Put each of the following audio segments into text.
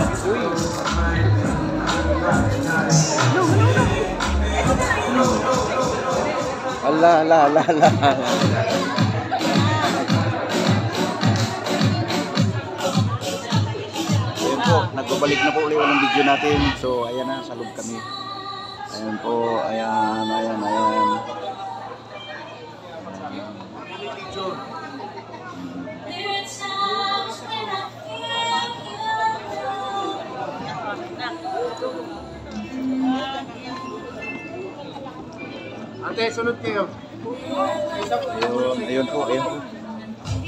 Ala, ala, ala, ala. Ayan po, nagbabalik na po ulit ng video natin. So, ayan na, sa loob kami. Ayan po, ayan, ayan, ayan. Ate, sunod kayo. Ayun, ayun po, ayun po.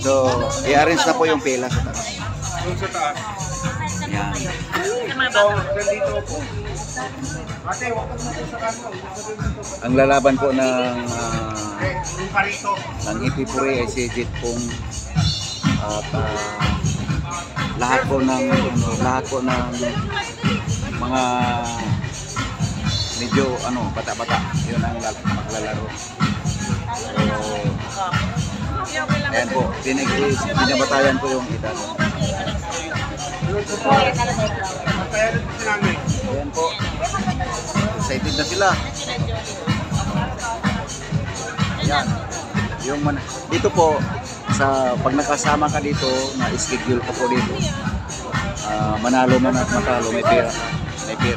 So, i-arrange na po yung pila sa taas. Doon sa taas. Ayan. Ito, nandito po. Ate, wakad na po sa kanto. Ang lalaban po ng Yung karito. ng Ipipuri ay si Jit Pong at lahat po ng mga medyo bata-bata yun ang maglalaro. So, ayan po, binabatayan po yung edad. Ayan po, excited na sila. Ayan, yung dito po sa pag nakasama ka dito na schedule ko po dito, manalo man at matalo, may pera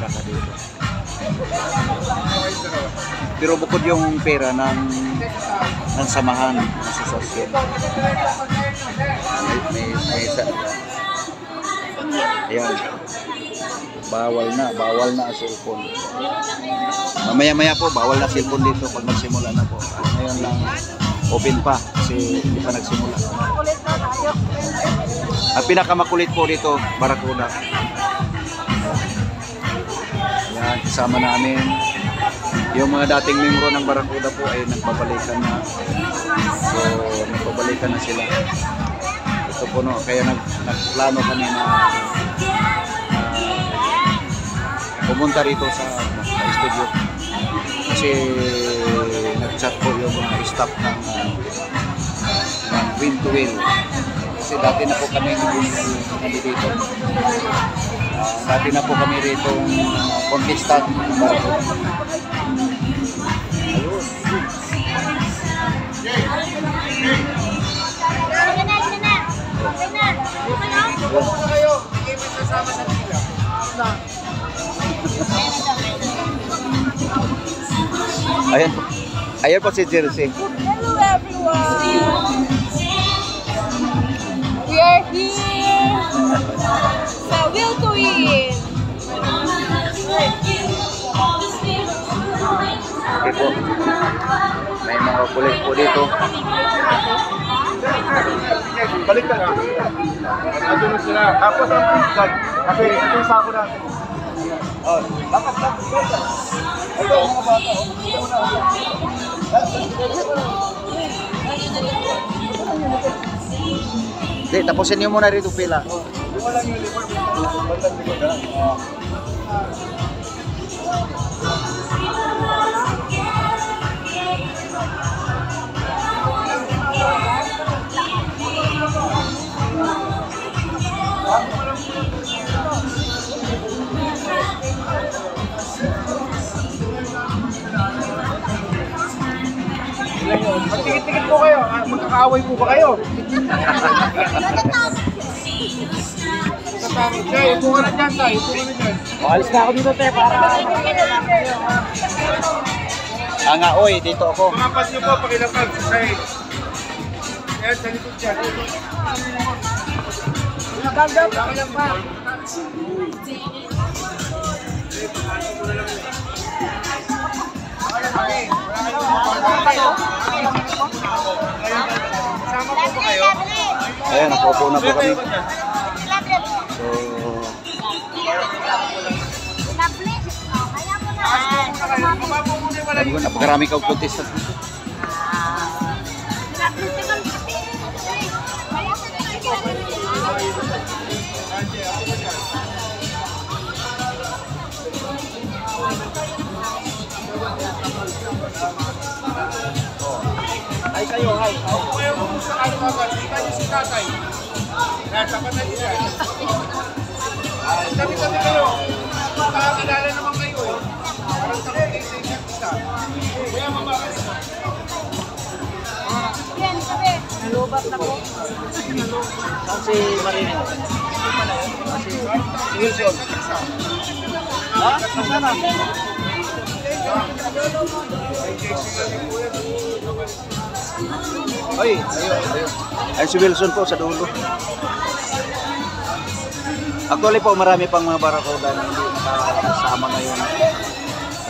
ka dito. Pero bukod yung pera ng samahan ng asosasyon, may isa. Ayan, bawal na ang cellphone. Mamaya po bawal na cellphone dito pag nagsimula na po. Ngayon lang open pa kasi hindi pa nagsimula. Ang pinakamakulit po dito, Barracuda. Yan, kasama namin. Yung mga dating membro ng Barracuda po ay nagpabalikan na. So, nagpabalikan na sila. Ito po no, kaya nagplano kami na pumunta rito sa studio. Kasi nag-chat po yung mga staff ng Win to Win. Kasi dati na po kami dito. Dati na po kami rito contestant ng Barracuda. Ayun. Ayan po si Jersey. Hello everyone! We are here sa Will to Win! Okay po. May mga kulit po dito. Balik ka na. Ando na sila. Tapos ang pizza. Kasi ito yung sako natin. Oh, lakas. Ito, mga bata. Hindi, tapusin niyo muna rito pila. Wala yung uniform. Bandang likod na. Magtikit-tikit po kayo. Magkakaaway po ba kayo? Jay, upo ka na dyan, Tay. Upo ka na dyan. Alis na ako dito, te, para... nga, oy, dito ako. Mga pas nyo po, pakilapag. Jay. Yan, sa likod dyan. Gagam, pakilapag. Sama po ba kayo? Ayan, nakaupo na po kami. So, napakarami ka contestant dito. Ay kayo, hi. Ako kayo kung sa ano-ano. Kita niyo si tatay. Nasa patay siya. Kami Saan si Marino? Si Wilson. Ha? Sana? Ay, ayun. Ay, si Wilson po sa dulo. Actually po, marami pang mga barakuda na hindi nakasama ngayon.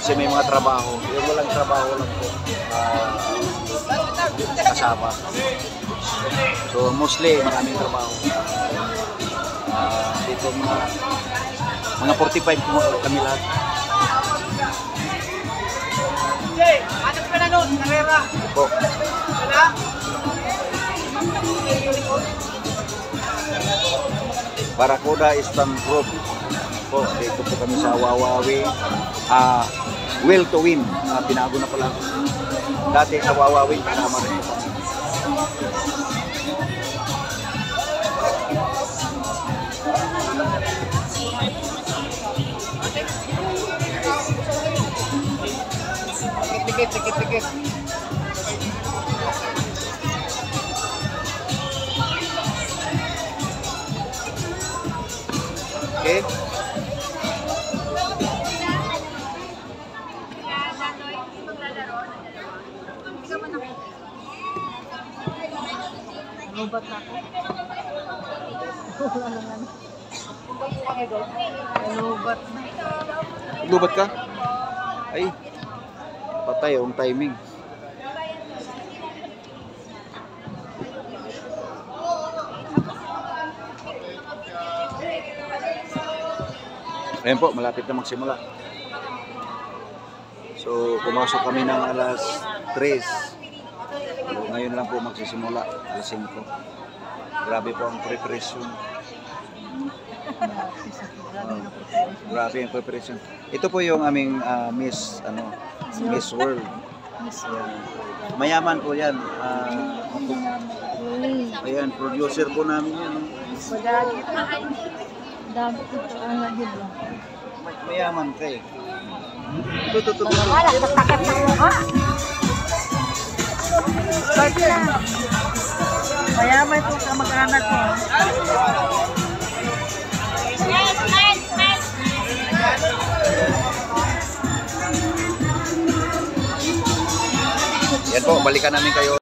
Kasi may mga trabaho. Yung walang trabaho lang po kasama. So mostly maraming trabaho. Dito mga 45 po kami lahat. Jay, ano ka na nun? Karera. Po. Wala? Barakuda Stand Group. Po, dito po kami sa Wawawi. Will to Win. Pinago na pala. Dati sa Wawawi, kasama rin po. Tikit. Okay? Lubat na ako. Lubat na. Lubat ka? Ay, patay yung timing. Ayan po, malapit na magsimula. So, pumasok kami ng alas 3. So, ngayon lang po magsisimula, alas 5. Grabe po ang preparation. Grabe ang preparation. Ito po yung aming Miss World. Ayan. Mayaman po yan. Ayan, producer po namin yan. Dami ito ang lagid lang. Mayaman ka eh. Ito. Wala, takip ng mukha. Start na. Mayaman ito sa mag-anak ko. Yan po, balikan namin kayo.